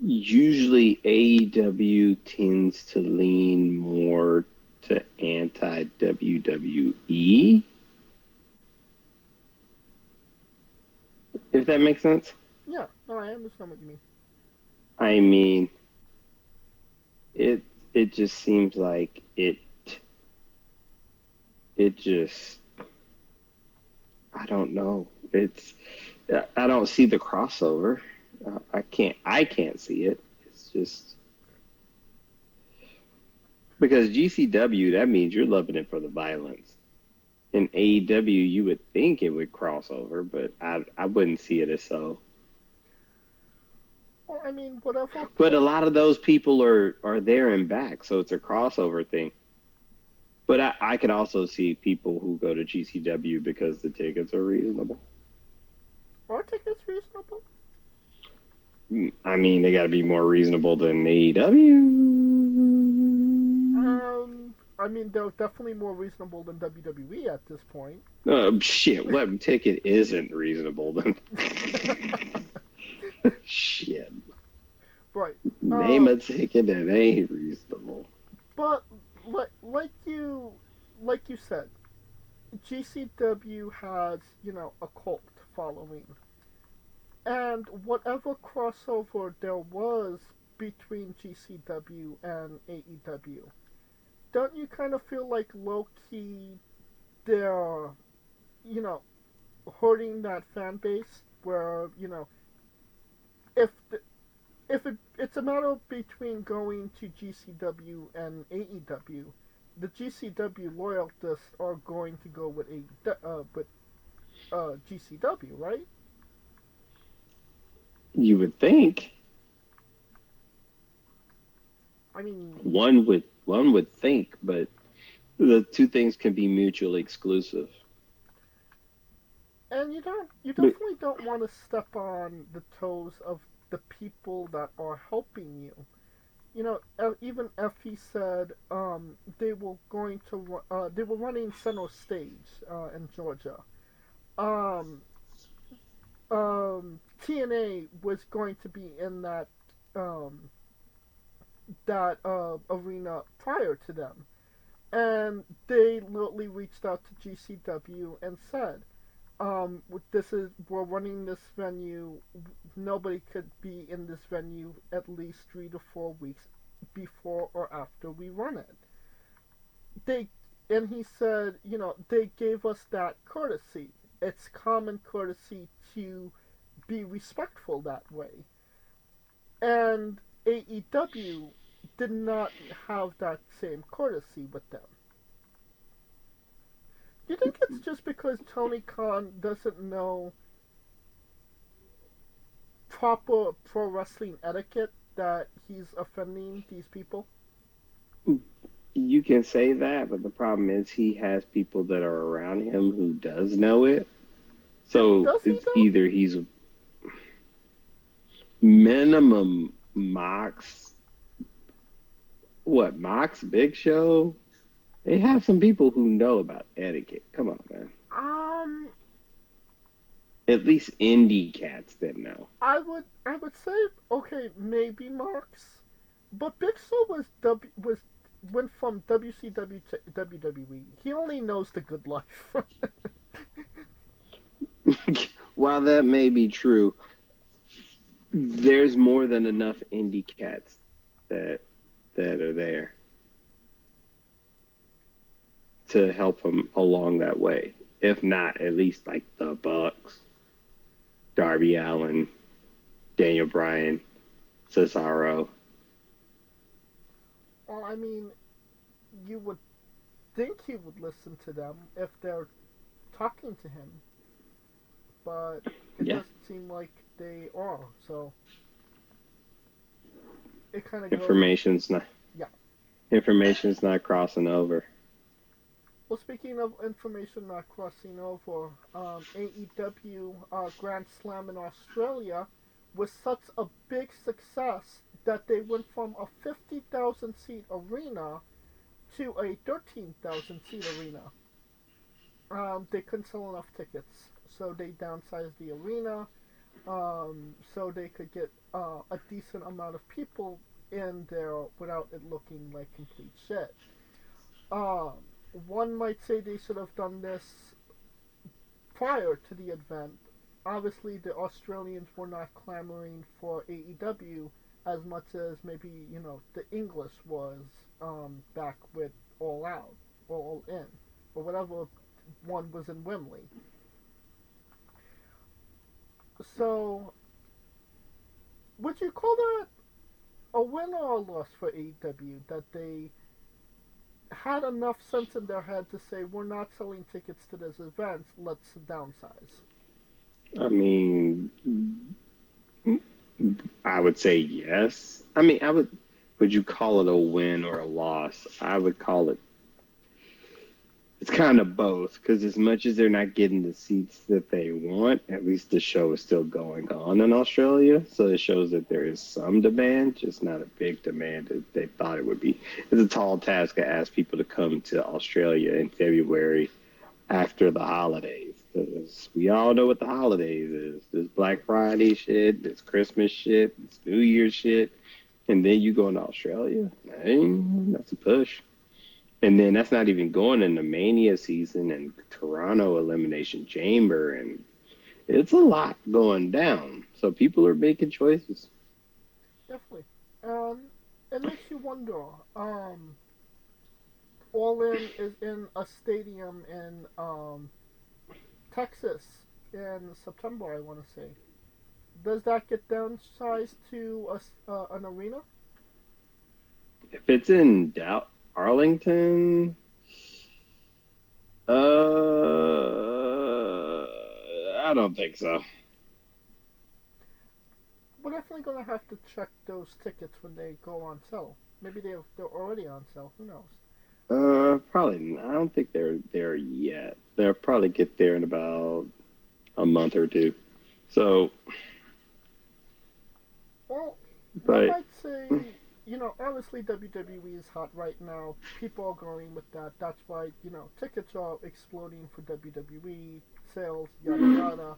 [SPEAKER 2] usually AEW tends to lean more to anti WWE, if that makes sense.
[SPEAKER 1] Yeah, no, I understand what you mean.
[SPEAKER 2] I mean, it just seems like it just, I don't know. I don't see the crossover. I can't see it. It's just because GCW, that means you're loving it for the violence. In AEW, you would think it would cross over, but I wouldn't see it as so.
[SPEAKER 1] Well, I mean, whatever.
[SPEAKER 2] But a lot of those people are there and back, so it's a crossover thing. But I could also see people who go to GCW because the tickets are reasonable.
[SPEAKER 1] Are tickets reasonable?
[SPEAKER 2] I mean, they got to be more reasonable than AEW.
[SPEAKER 1] I mean, they're definitely more reasonable than WWE at this point.
[SPEAKER 2] Shit, what ticket isn't reasonable then? Shit.
[SPEAKER 1] Right.
[SPEAKER 2] Name a ticket that ain't reasonable.
[SPEAKER 1] But like you said, GCW has, a cult following. And whatever crossover there was between GCW and AEW, don't you kind of feel like low key they're, you know, hurting that fan base where, if the, if it's a matter between going to GCW and AEW, the GCW loyalists are going to go with GCW, right?
[SPEAKER 2] You would think
[SPEAKER 1] I mean,
[SPEAKER 2] one would think, but the two things can be mutually exclusive.
[SPEAKER 1] and you
[SPEAKER 2] But
[SPEAKER 1] definitely don't want to step on the toes of the people that are helping you. Even Effie said they were running center stage in Georgia. Um, TNA was going to be in um, that arena prior to them, and they literally reached out to GCW and said, we're running this venue. Nobody could be in this venue at least 3 to 4 weeks before or after we run it. They and he said, they gave us that courtesy. It's common courtesy to be respectful that way. And AEW did not have that same courtesy with them. Do you think it's just because Tony Khan doesn't know proper pro wrestling etiquette that he's offending these people?
[SPEAKER 2] you can say that, but the problem is he has people that are around him who does know it. So
[SPEAKER 1] Does he
[SPEAKER 2] it's
[SPEAKER 1] though?
[SPEAKER 2] either he's minimum Mox, Mox, Big Show. They have some people who know about etiquette. Come on, man.
[SPEAKER 1] Um,
[SPEAKER 2] At least indie cats that know.
[SPEAKER 1] I would say okay, maybe Marks, but Big Show was went from WCW to WWE. He only knows the good life.
[SPEAKER 2] While that may be true, there's more than enough indie cats that are there to help him along that way. If not, at least like the Bucks, Darby Allin, Daniel Bryan, Cesaro.
[SPEAKER 1] Well, I mean, you would think he would listen to them if they're talking to him, but it
[SPEAKER 2] Yeah,
[SPEAKER 1] doesn't seem like they are. So it kind of goes.
[SPEAKER 2] information's not
[SPEAKER 1] Yeah.
[SPEAKER 2] information's not crossing over.
[SPEAKER 1] Well, speaking of information not crossing over, AEW Grand Slam in Australia was such a big success that they went from a 50,000 seat arena to a 13,000 seat arena. They couldn't sell enough tickets, so they downsized the arena so they could get a decent amount of people in there without it looking like complete shit. Um, One might say they should have done this prior to the event. Obviously, the Australians were not clamoring for AEW as much as maybe the English was back with All Out or All In or whatever one was in Wembley. So, would you call that a win or a loss for AEW that they had enough sense in their head to say we're not selling tickets to this event, let's downsize?
[SPEAKER 2] I mean, I would say yes. I mean, would you call it a win or a loss? I would call it, it's kind of both, because as much as they're not getting the seats that they want, at least the show is still going on in Australia. So it shows that there is some demand, just not a big demand that they thought it would be. It's a tall task to ask people to come to Australia in February after the holidays. Because we all know what the holidays is. There's Black Friday shit, there's Christmas shit, there's New Year's shit. And then you go to Australia. Hey, that's a push. And then that's not even going into Mania season and Toronto Elimination Chamber, and it's a lot going down. So people are making choices.
[SPEAKER 1] Definitely. It makes you wonder. All In is in a stadium in Texas in September, I want to say. Does that get downsized to an arena?
[SPEAKER 2] If it's in Arlington, I don't think so.
[SPEAKER 1] We're definitely gonna have to check those tickets when they go on sale. Maybe they're already on sale. Who knows?
[SPEAKER 2] Probably. I don't think they're there yet. They'll probably get there in about a month or two. So,
[SPEAKER 1] Well, one
[SPEAKER 2] but
[SPEAKER 1] might say, obviously WWE is hot right now. People are going with that. That's why, tickets are exploding for WWE, sales, yada yada.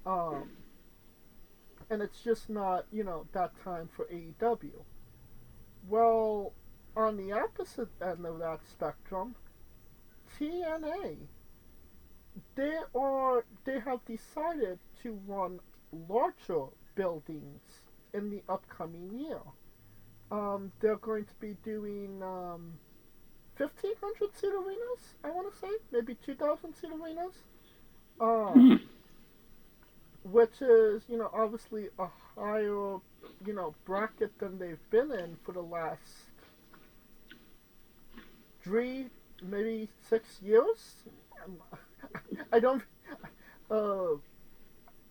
[SPEAKER 1] Um, and it's just not, that time for AEW. Well, on the opposite end of that spectrum, TNA, they have decided to run larger buildings in the upcoming year. They're going to be doing 1,500 seat arenas. I want to say maybe 2,000 seat arenas. Um, which is obviously a higher bracket than they've been in for the last 3, maybe 6 years. I don't. Uh,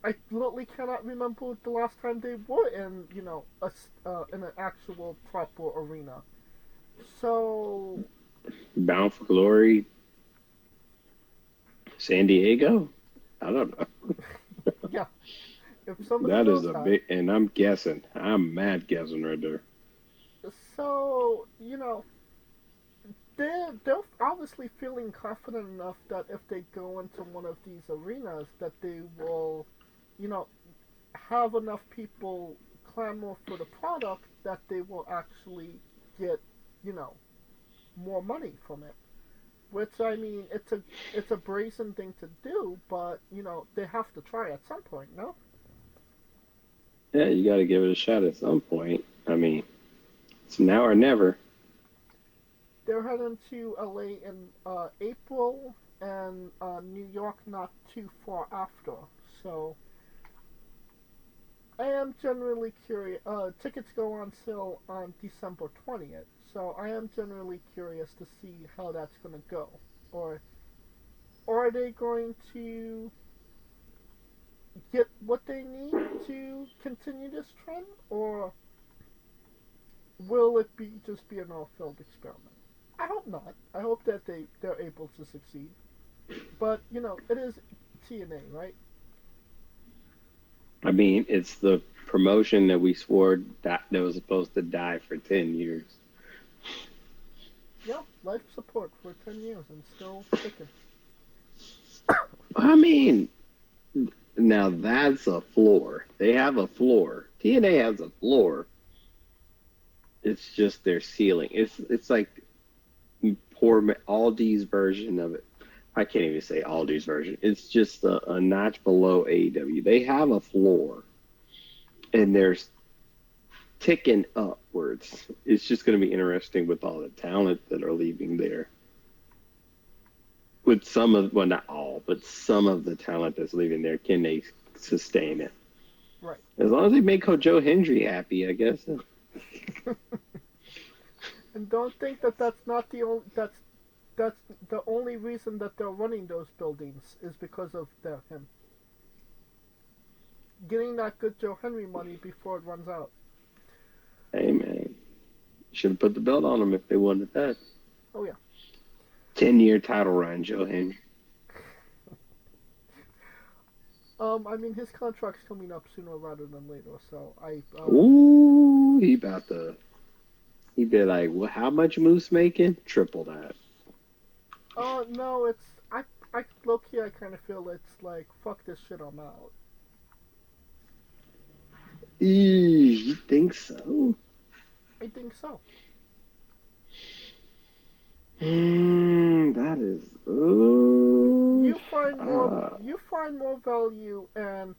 [SPEAKER 1] I literally cannot remember the last time they were in in an actual proper arena. So
[SPEAKER 2] Bound for Glory, San Diego. I don't know.
[SPEAKER 1] yeah, if somebody
[SPEAKER 2] That is
[SPEAKER 1] knows
[SPEAKER 2] a
[SPEAKER 1] that,
[SPEAKER 2] big, and I'm guessing. I'm mad guessing right there.
[SPEAKER 1] so they're obviously feeling confident enough that if they go into one of these arenas, that they will, you know, have enough people clamor for the product that they will actually get, you know, more money from it. Which I mean, it's a brazen thing to do, but they have to try at some point, no?
[SPEAKER 2] Yeah, you got to give it a shot at some point. I mean, it's now or never.
[SPEAKER 1] They're heading to LA in April and New York not too far after. So I am generally curious. Tickets go on sale on December 20th, so I am generally curious to see how that's going to go. Or are they going to get what they need to continue this trend, or will it be just be an all-failed experiment? I hope not. I hope that they're able to succeed. But it is TNA, right?
[SPEAKER 2] I mean, it's the promotion that we swore that was supposed to die for 10 years.
[SPEAKER 1] Yeah, life support for 10 years and still kicking.
[SPEAKER 2] I mean, now that's a floor. They have a floor. TNA has a floor. It's just their ceiling. It's like poor Aldi's version of it. I can't even say Aldi's version. It's just a notch below AEW. They have a floor, and there's ticking upwards. It's just going to be interesting with all the talent that are leaving there. With some of, well, not all, but some of the talent that's leaving there, can they sustain it?
[SPEAKER 1] Right.
[SPEAKER 2] As long as they make Joe Hendry happy, I guess.
[SPEAKER 1] And don't think that that's the only reason that they're running those buildings is because of him getting that good Joe Henry money before it runs out.
[SPEAKER 2] Hey, man. Should have put the belt on them if they wanted that.
[SPEAKER 1] Oh yeah.
[SPEAKER 2] 10-year title run, Joe Hendry.
[SPEAKER 1] I mean his contract's coming up sooner rather than later, so
[SPEAKER 2] Ooh, he about to. He'd be like, well, how much Moose making? Triple that.
[SPEAKER 1] No, it's I low key I kind of feel it's like fuck this shit, I'm out.
[SPEAKER 2] You think so?
[SPEAKER 1] I think so.
[SPEAKER 2] That is. Ooh.
[SPEAKER 1] You find more value in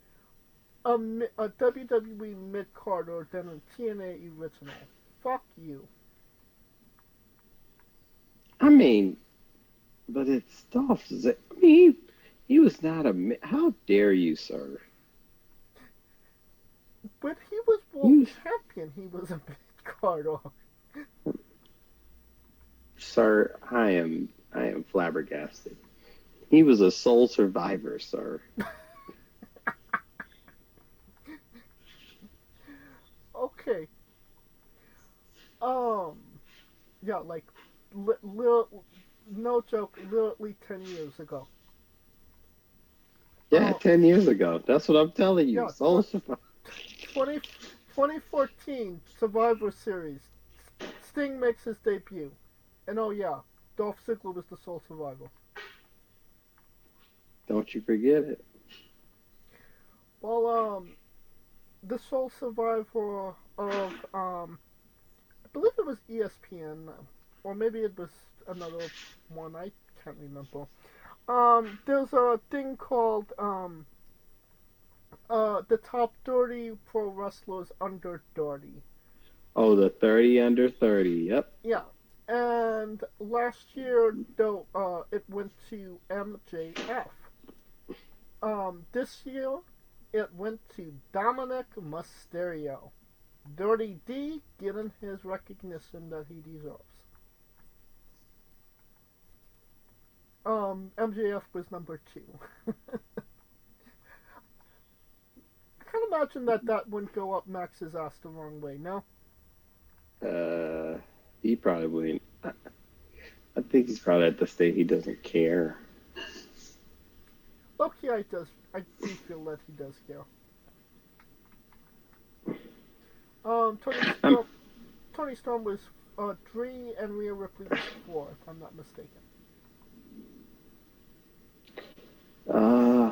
[SPEAKER 1] a WWE mid carder than a TNA original. Fuck you.
[SPEAKER 2] I mean, but it's Dolph Ziggler. I mean, he was not a. How dare you, sir?
[SPEAKER 1] When he was world
[SPEAKER 2] You,
[SPEAKER 1] champion, he was a mid carder.
[SPEAKER 2] sir, I am flabbergasted. He was a sole survivor, sir.
[SPEAKER 1] Okay. Um. Yeah, like, no joke, literally 10 years ago.
[SPEAKER 2] Yeah,
[SPEAKER 1] Oh,
[SPEAKER 2] 10 years ago. That's what I'm telling you.
[SPEAKER 1] yeah,
[SPEAKER 2] Sole survivor.
[SPEAKER 1] 20, 2014 Survivor Series. Sting makes his debut. And oh yeah, Dolph Ziggler was the sole survivor.
[SPEAKER 2] Don't you forget it.
[SPEAKER 1] Well, the sole survivor of, I believe it was ESPN, or maybe it was another one, I can't remember. There's a thing called, the top 30 pro wrestlers under 30.
[SPEAKER 2] Oh, the 30 under 30. Yep.
[SPEAKER 1] Yeah. And last year, though, it went to MJF. This year, it went to Dominik Mysterio. Dirty D getting his recognition that he deserves. MJF was number 2. I can imagine that wouldn't go up Max's ass the wrong way, no?
[SPEAKER 2] He probably wouldn't. I think he's probably at the state he doesn't care.
[SPEAKER 1] Loki, I do feel that he does care. Tony
[SPEAKER 2] Um,
[SPEAKER 1] Storm, Tony Storm was 3 and Rhea Ripley was 4, if I'm not mistaken.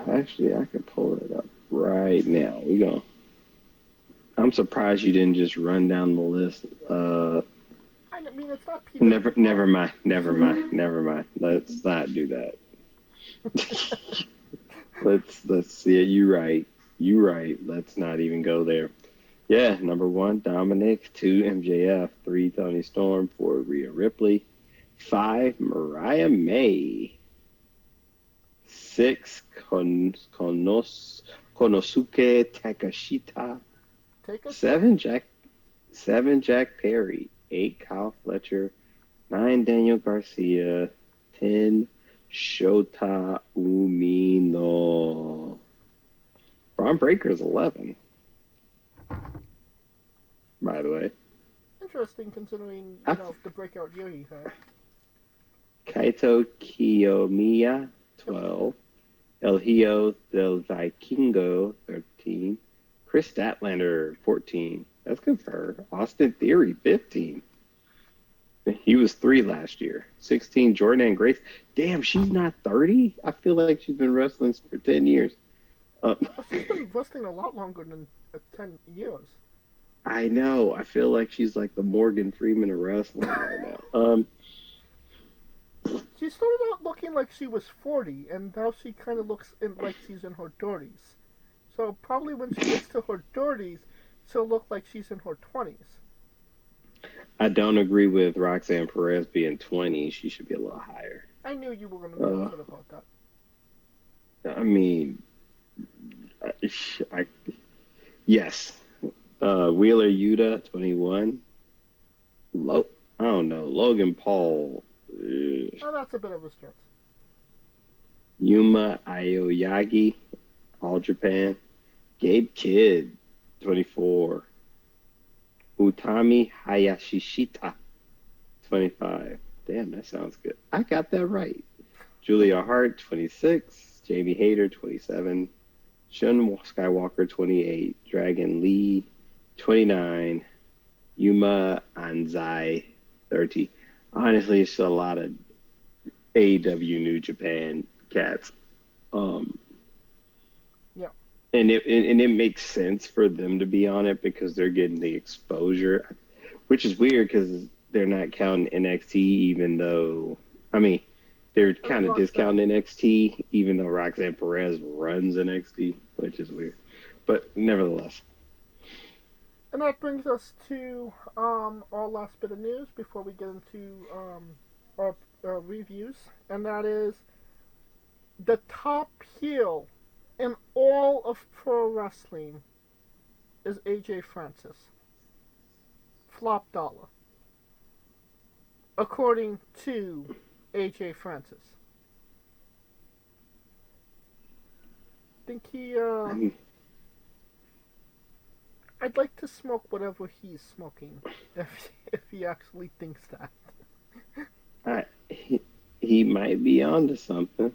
[SPEAKER 2] Actually, I can pull it up right now. We go. I'm surprised you didn't just run down the list.
[SPEAKER 1] I mean, it's not Peter.
[SPEAKER 2] Never mind. Let's not do that. let's see it. You right. Let's not even go there. Yeah, number 1, Dominic. 2, MJF. 3, Tony Storm. 4, Rhea Ripley. 5, Mariah May. 6, Konosuke Takashita.
[SPEAKER 1] Take us.
[SPEAKER 2] 7, Jack Perry. 8, Kyle Fletcher. 9, Daniel Garcia. 10, Shota Umino. Braun Breaker's 11. By the way.
[SPEAKER 1] Interesting, considering the breakout year he had.
[SPEAKER 2] Kaito Kiyomiya, 12. El Hijo del Vikingo, 13. Chris Statlander, 14. That's good for her. Austin Theory, 15. He was 3 last year. 16, Jordan Grace. Damn, she's not 30? I feel like she's been wrestling for 10 years.
[SPEAKER 1] She's been wrestling a lot longer than 10 years.
[SPEAKER 2] I know. I feel like she's like the Morgan Freeman of wrestling right now.
[SPEAKER 1] She started out looking like she was 40, and now she kind of looks like she's in her 30s. So probably when she gets to her 30s, she'll look like she's in her 20s.
[SPEAKER 2] I don't agree with Roxanne Perez being 20. She should be a little higher.
[SPEAKER 1] I knew you were going to be upset about that.
[SPEAKER 2] I mean, yes. Wheeler Yuta, 21. I don't know. Logan Paul.
[SPEAKER 1] Oh, that's a bit of a stretch.
[SPEAKER 2] Yuma Aoyagi, All Japan. Gabe Kidd, 24. Utami Hayashishita, 25. Damn, that sounds good. I got that right. Julia Hart, 26. Jamie Hayter, 27. Shun Skywalker, 28. Dragon Lee, 29. Yuma Anzai, 30. Honestly, it's a lot of AEW New Japan cats.
[SPEAKER 1] Yeah.
[SPEAKER 2] And it makes sense for them to be on it because they're getting the exposure, which is weird because they're not counting NXT, even though I mean they're kind of discounting NXT, even though Roxanne Perez runs NXT, which is weird. But nevertheless.
[SPEAKER 1] And that brings us to our last bit of news before we get into our reviews, and that is the top heel in all of pro wrestling is AJ Francis. Flop dollar. According to AJ Francis. Think he I'd like to smoke whatever he's smoking, if he actually thinks that.
[SPEAKER 2] He might be onto something.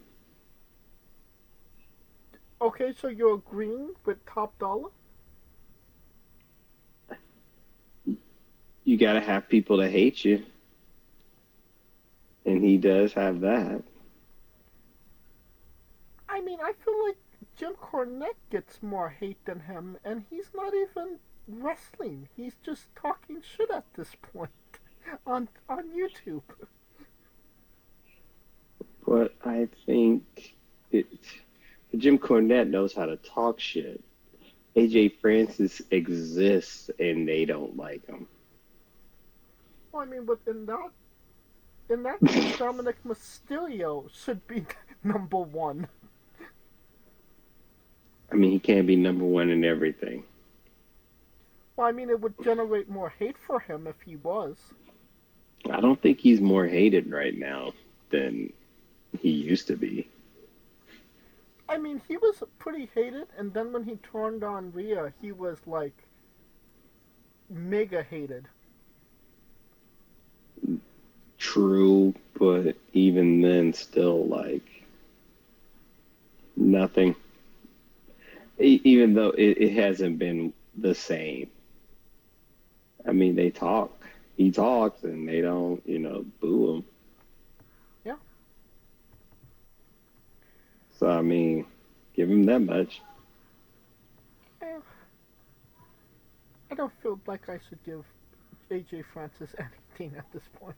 [SPEAKER 1] Okay, so you're agreeing with Top Dollar?
[SPEAKER 2] You gotta have people to hate you. And he does have that.
[SPEAKER 1] I mean, I feel like Jim Cornette gets more hate than him, and he's not even wrestling. He's just talking shit at this point on YouTube.
[SPEAKER 2] But I think Jim Cornette knows how to talk shit. AJ Francis exists, and they don't like him.
[SPEAKER 1] Well, I mean, but in that case, Dominik Mysterio should be number one.
[SPEAKER 2] I mean, he can't be number one in everything.
[SPEAKER 1] Well, I mean, it would generate more hate for him if he was.
[SPEAKER 2] I don't think he's more hated right now than he used to be.
[SPEAKER 1] I mean, he was pretty hated, and then when he turned on Rhea, he was, like, mega hated.
[SPEAKER 2] True, but even then, still, like, nothing. Even though it hasn't been the same. I mean, they talk. He talks, and they don't, boo him.
[SPEAKER 1] Yeah.
[SPEAKER 2] So, I mean, give him that much.
[SPEAKER 1] I don't feel like I should give AJ Francis anything at this point.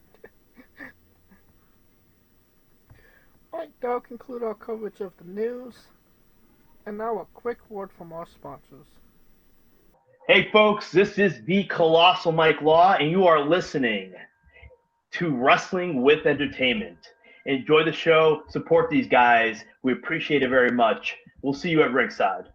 [SPEAKER 1] Alright, that'll conclude our coverage of the news. And now a quick word from our sponsors.
[SPEAKER 5] Hey folks, this is the Colossal Mike Law, and you are listening to Wrestling with Entertainment. Enjoy the show, support these guys. We appreciate it very much. We'll see you at ringside.